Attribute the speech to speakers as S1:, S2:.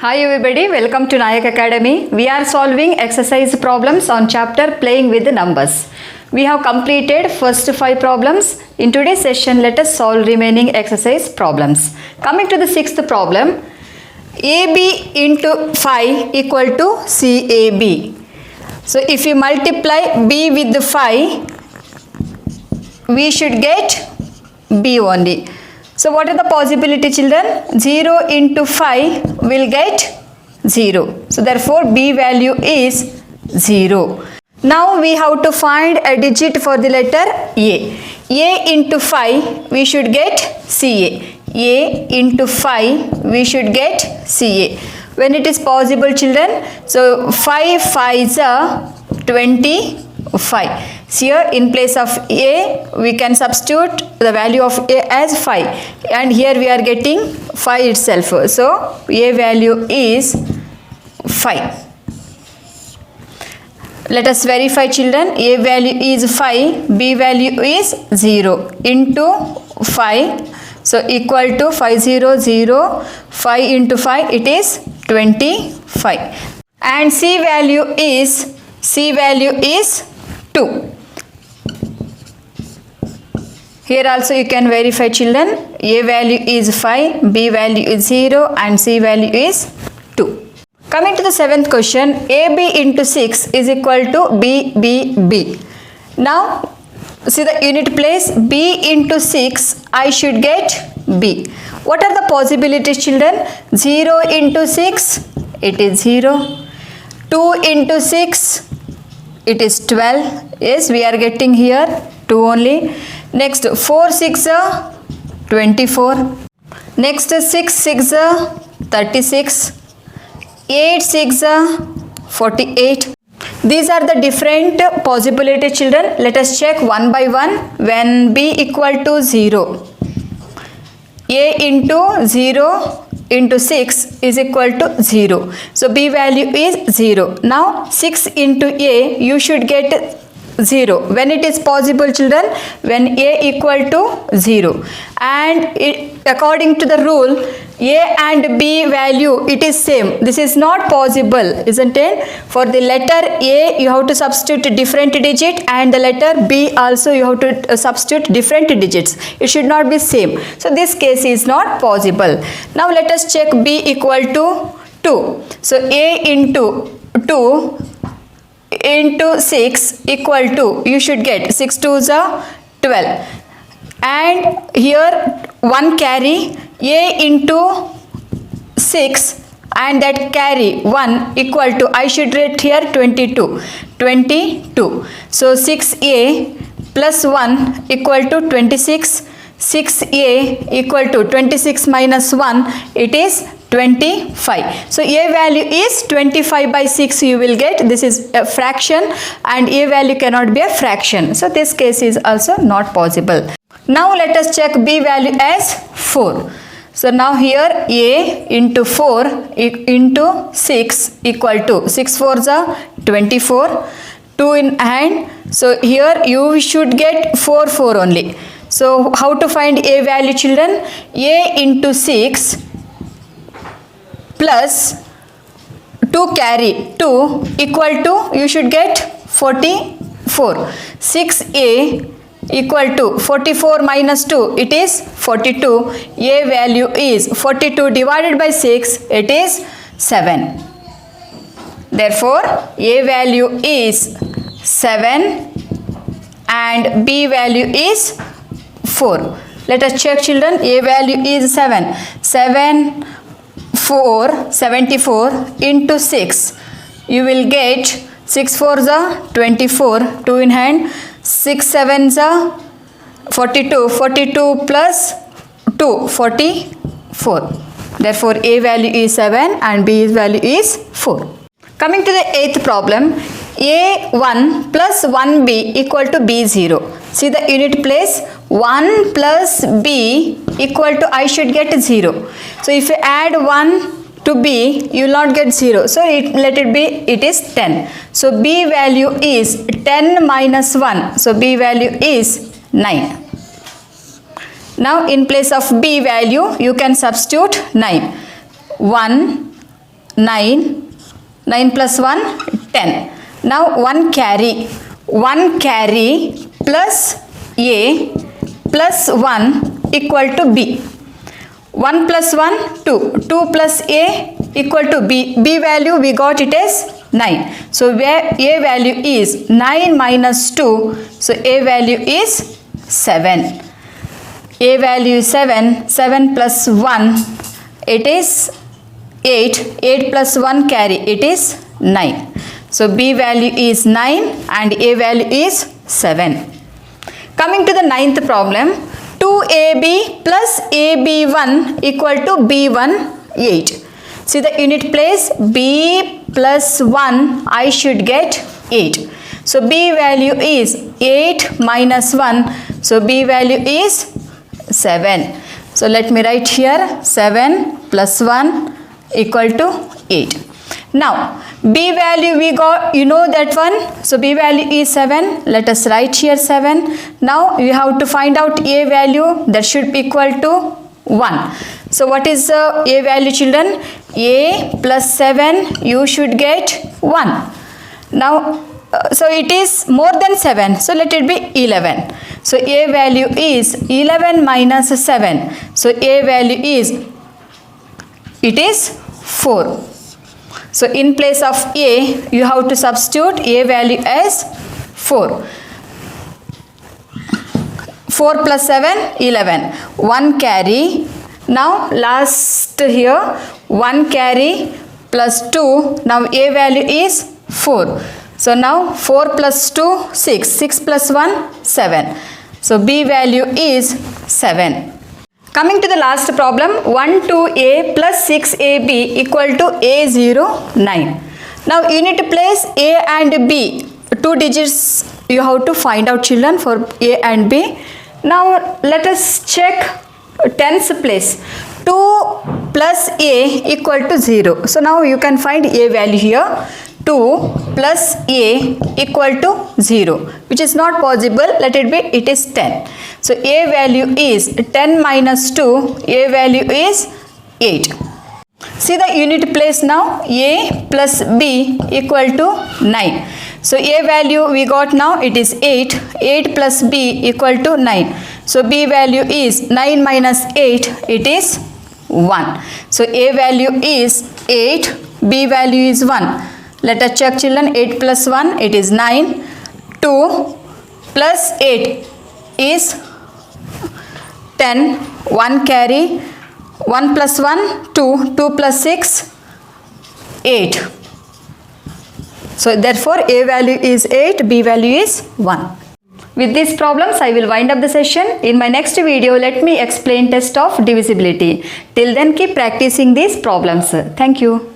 S1: Hi everybody, welcome to Nayak Academy. We are solving exercise problems on chapter Playing with the Numbers. We have completed first 5 problems. In today's session, let us solve remaining exercise problems. Coming to the 6th problem, AB into 5 equal to CAB. So if you multiply B with the 5, we should get B only. So what are the possibility, children? 0 into 5 will get 0. So therefore B value is 0. Now we have to find a digit for the letter A. A into 5 we should get CA. A into 5 we should get CA. When it is possible, children? So 5 5s are 25. So here in place of A we can substitute the value of A as 5, and here we are getting 5 itself. So A value is 5. Let us verify, children. A value is 5, B value is 0 into 5. So equal to 500, 5 into 5, it is 25. And C value is 2. Here also you can verify, children. A value is 5, B value is 0 and C value is 2. Coming to the 7th question, AB into 6 is equal to BBB. Now see the unit place, B into 6 I should get B. What are the possibilities, children? 0 into 6, it is 0. 2 into 6, it is 12. Yes, we are getting here 2 only. Next 4 6 are 24. Next 6 6 are 36. 8 6 are 48. These are the different possibility, children. Let us check one by one. When B equal to 0, A into 0 into 6 is equal to 0. So B value is 0. Now 6 into A you should get 0. When it is possible, children? When A equal to 0. And according to the rule, A and B value, it is same. This is not possible, isn't it? For the letter A you have to substitute different digit, and the letter B also you have to substitute different digits. It should not be same. So this case is not possible. Now let us check B equal to 2. So A into 2 into 6 equal to, you should get 6 2s are 12. And here 1 carry, A into 6 and that carry 1 equal to, I should write here 22. 22. So 6A plus 1 equal to 26. 6A equal to 26 minus 1, it is 25. So A value is 25 by 6 you will get. This is a fraction and A value cannot be a fraction. So this case is also not possible. Now let us check B value as 4. So now here A into 4 into 6 equal to, 6 4s are 24. 2 in hand. So here you should get 4 4 only. So how to find A value, children? A into 6 plus 2 carry 2 equal to, you should get 44. 6A equal to 44 minus 2, it is 42. A value is 42 divided by 6, it is 7. Therefore A value is 7 and B value is 4. Let us check, children. A value is 7. 7 4 74 into 6. You will get 6 4s are 24. 2 in hand. 6 7s are 42. 42 plus 2 44. Therefore A value is 7 and B value is 4. Coming to the 8th problem, A1 plus 1B equal to B0. See the unit place, 1 plus B equal to, I should get 0. So if you add 1 to B, you will not get 0. So let it be, it is 10. So B value is 10 minus 1. So B value is 9. Now in place of B value, you can substitute 9. 1 9, 9 plus 1, 10. Now 1 carry plus A plus 1 equal to B. 1 plus 1, 2. 2 plus A equal to B. B value we got it as 9. So where A value is 9 minus 2. So A value is 7. A value is 7. 7 plus 1, it is 8. 8 plus 1 carry, it is 9. So B value is 9 and A value is 7. Coming to the ninth problem, 2AB plus AB1 equal to B1 8. See the unit place, B plus 1, I should get 8. So B value is 8 minus 1. So B value is 7. So let me write here 7 plus 1 equal to 8. Now B value we got, you know that one. So B value is 7. Let us write here 7. Now you have to find out A value, that should be equal to 1. So what is A value, children? A plus 7, you should get 1. Now so it is more than 7. So let it be 11. So A value is 11 minus 7. So A value is, it is 4. So in place of A, you have to substitute A value as 4. 4 plus 7, 11. 1 carry. Now last here, 1 carry plus 2. Now A value is 4. So now 4 plus 2, 6. 6 plus 1, 7. So B value is 7. Coming to the last problem, 1 2A plus 6AB equal to A0 9. Now you need to place A and B, 2 digits you have to find out, children, for A and B. Now let us check tens place. 2 plus A equal to 0. So now you can find A value here. 2 plus A equal to 0, which is not possible. Let it be, it is 10. So A value is 10 minus 2, A value is 8. See the unit place now, A plus B equal to 9. So A value we got now, it is 8. 8 plus B equal to 9. So B value is 9 minus 8, it is 1. So A value is 8, B value is 1. Let us check, children. 8 plus 1, it is 9. 2 plus 8 is 10. 1 carry. 1 plus 1, 2. 2 plus 6, 8. So therefore A value is 8, B value is 1. With these problems, I will wind up the session. In my next video, let me explain test of divisibility. Till then, keep practicing these problems. Thank you.